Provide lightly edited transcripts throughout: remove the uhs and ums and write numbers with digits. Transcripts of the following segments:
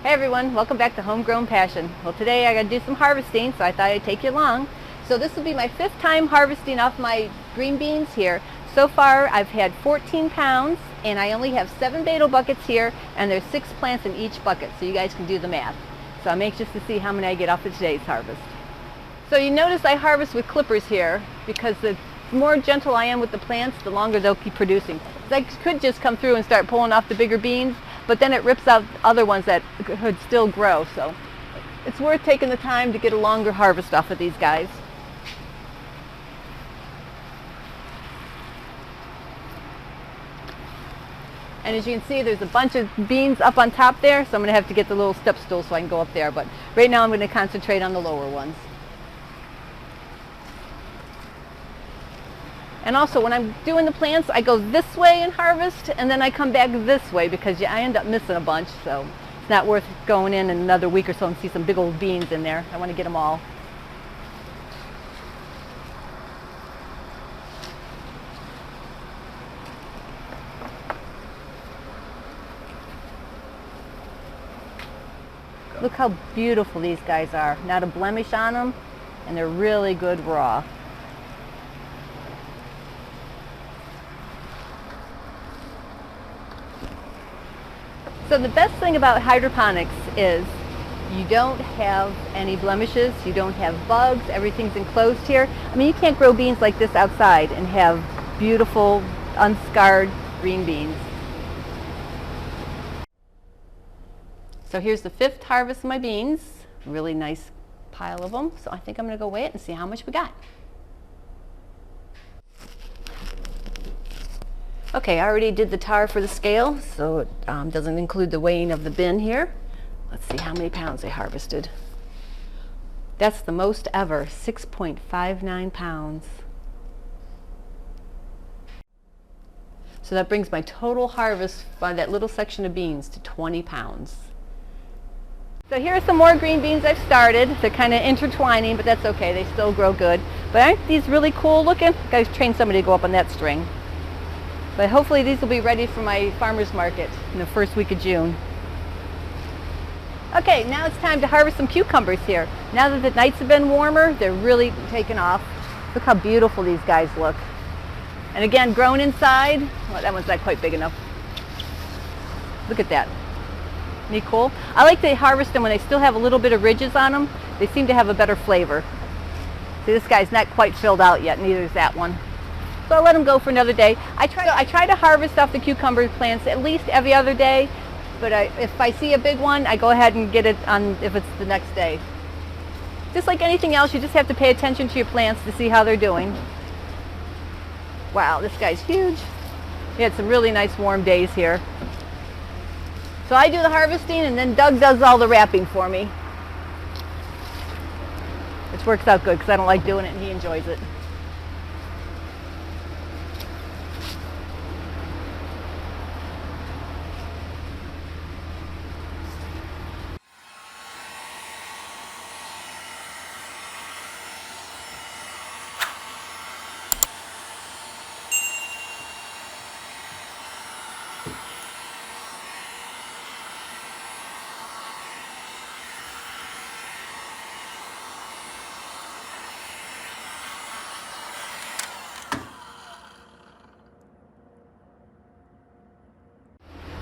Hey everyone, welcome back to Homegrown Passion. Well, today I got to do some harvesting, so I thought I'd take you along. So this will be my 5th time harvesting off my green beans here. So far I've had 14 pounds and I only have 7 Bato buckets here, and there's 6 plants in each bucket, so you guys can do the math. So I'm anxious to see how many I get off of today's harvest. So you notice I harvest with clippers here because the more gentle I am with the plants, the longer they'll keep producing. I could just come through and start pulling off the bigger beans, but then it rips out other ones that could still grow. So it's worth taking the time to get a longer harvest off of these guys. And as you can see, there's a bunch of beans up on top there, so I'm going to have to get the little step stool so I can go up there. But right now I'm going to concentrate on the lower ones. And also when I'm doing the plants, I go this way and harvest, and then I come back this way because I end up missing a bunch, so it's not worth going in another week or so and see some big old beans in there. I want to get them all. Look how beautiful these guys are. Not a blemish on them, and they're really good raw. So the best thing about hydroponics is you don't have any blemishes, you don't have bugs, everything's enclosed here. I mean, you can't grow beans like this outside and have beautiful, unscarred green beans. So here's the 5th harvest of my beans. Really nice pile of them. So I think I'm going to go weigh it and see how much we got. Okay, I already did the tar for the scale, so it doesn't include the weighing of the bin here. Let's see how many pounds I harvested. That's the most ever, 6.59 pounds. So that brings my total harvest by that little section of beans to 20 pounds. So here are some more green beans I've started. They're kind of intertwining, but that's okay, they still grow good. But aren't these really cool looking? I gotta train somebody to go up on that string. But hopefully these will be ready for my farmer's market in the first week of June. Okay, now it's time to harvest some cucumbers here. Now that the nights have been warmer, they're really taking off. Look how beautiful these guys look. And again, grown inside. Well, that one's not quite big enough. Look at that. Isn't he cool? I like to harvest them when they still have a little bit of ridges on them. They seem to have a better flavor. See, this guy's not quite filled out yet, neither is that one. So I'll let them go for another day. I try to harvest off the cucumber plants at least every other day, but if I see a big one, I go ahead and get it on if it's the next day. Just like anything else, you just have to pay attention to your plants to see how they're doing. Wow, this guy's huge. We had some really nice warm days here. So I do the harvesting and then Doug does all the wrapping for me. Which works out good because I don't like doing it and he enjoys it.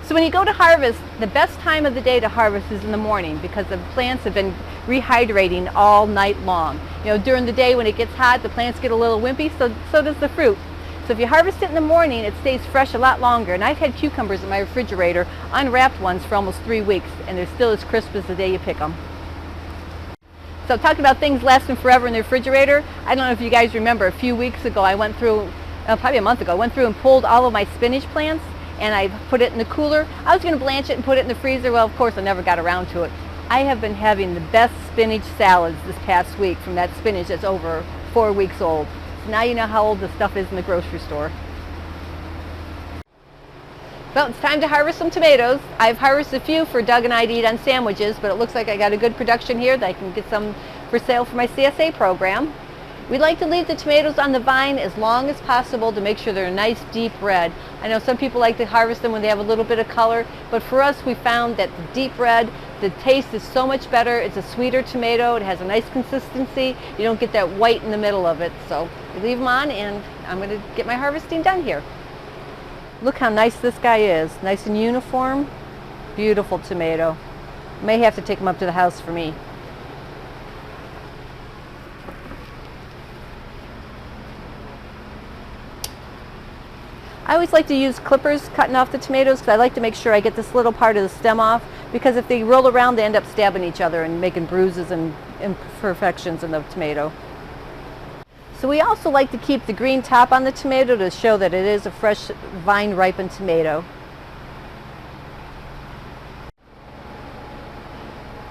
So when you go to harvest, the best time of the day to harvest is in the morning because the plants have been rehydrating all night long. You know, during the day when it gets hot, the plants get a little wimpy, so does the fruit. So if you harvest it in the morning, it stays fresh a lot longer. And I've had cucumbers in my refrigerator, unwrapped ones, for almost 3 weeks, and they're still as crisp as the day you pick them. So talking about things lasting forever in the refrigerator, I don't know if you guys remember, a few weeks ago I went through, probably a month ago, I went through and pulled all of my spinach plants and I put it in the cooler. I was going to blanch it and put it in the freezer. Well, of course, I never got around to it. I have been having the best spinach salads this past week from that spinach that's over 4 weeks old. So now you know how old the stuff is in the grocery store. Well, it's time to harvest some tomatoes. I've harvested a few for Doug and I to eat on sandwiches, but it looks like I got a good production here that I can get some for sale for my CSA program. We like to leave the tomatoes on the vine as long as possible to make sure they're a nice deep red. I know some people like to harvest them when they have a little bit of color, but for us we found that the deep red, the taste is so much better. It's a sweeter tomato. It has a nice consistency. You don't get that white in the middle of it. So we leave them on, and I'm going to get my harvesting done here. Look how nice this guy is. Nice and uniform. Beautiful tomato. May have to take him up to the house for me. I always like to use clippers cutting off the tomatoes because I like to make sure I get this little part of the stem off, because if they roll around they end up stabbing each other and making bruises and imperfections in the tomato. So we also like to keep the green top on the tomato to show that it is a fresh vine ripened tomato.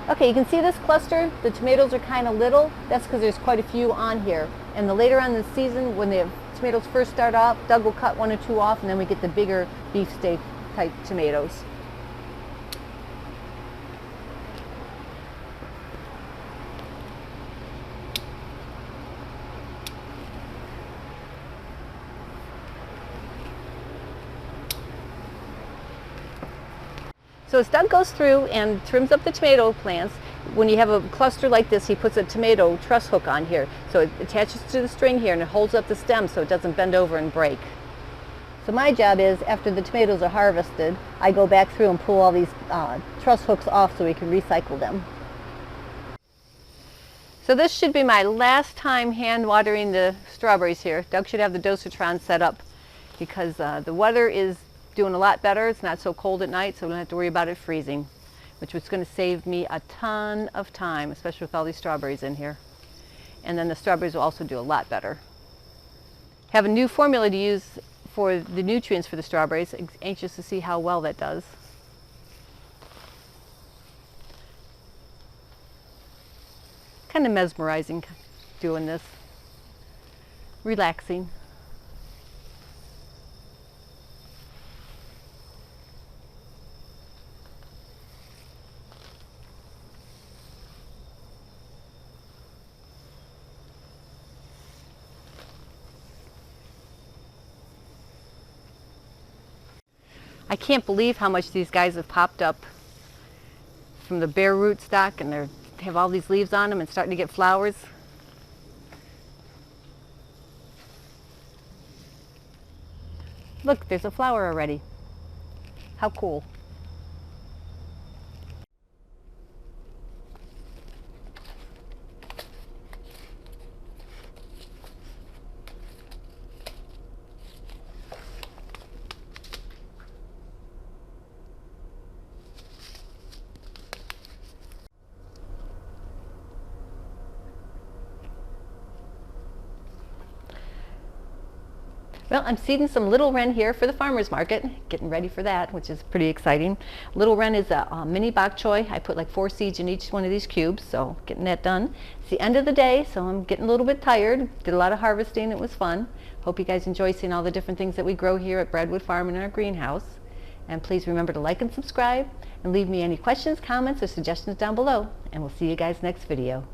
Okay, you can see this cluster. The tomatoes are kind of little. That's because there's quite a few on here. And the later on in the season, when the tomatoes first start off, Doug will cut 1 or 2 off, and then we get the bigger beefsteak type tomatoes. So as Doug goes through and trims up the tomato plants, when you have a cluster like this, he puts a tomato truss hook on here. So it attaches to the string here and it holds up the stem so it doesn't bend over and break. So my job is, after the tomatoes are harvested, I go back through and pull all these truss hooks off so we can recycle them. So this should be my last time hand watering the strawberries here. Doug should have the Dosatron set up because the weather is doing a lot better. It's not so cold at night, so we don't have to worry about it freezing, which was going to save me a ton of time, especially with all these strawberries in here. And then the strawberries will also do a lot better. Have a new formula to use for the nutrients for the strawberries. Anxious to see how well that does. Kind of mesmerizing doing this. Relaxing. I can't believe how much these guys have popped up from the bare root stock, and they have all these leaves on them and starting to get flowers. Look, there's a flower already. How cool. Well, I'm seeding some Little Wren here for the farmer's market, getting ready for that, which is pretty exciting. Little Wren is a mini bok choy. I put like 4 seeds in each one of these cubes, so getting that done. It's the end of the day, so I'm getting a little bit tired. Did a lot of harvesting. It was fun. Hope you guys enjoy seeing all the different things that we grow here at Breadwood Farm in our greenhouse. And please remember to like and subscribe, and leave me any questions, comments, or suggestions down below. And we'll see you guys next video.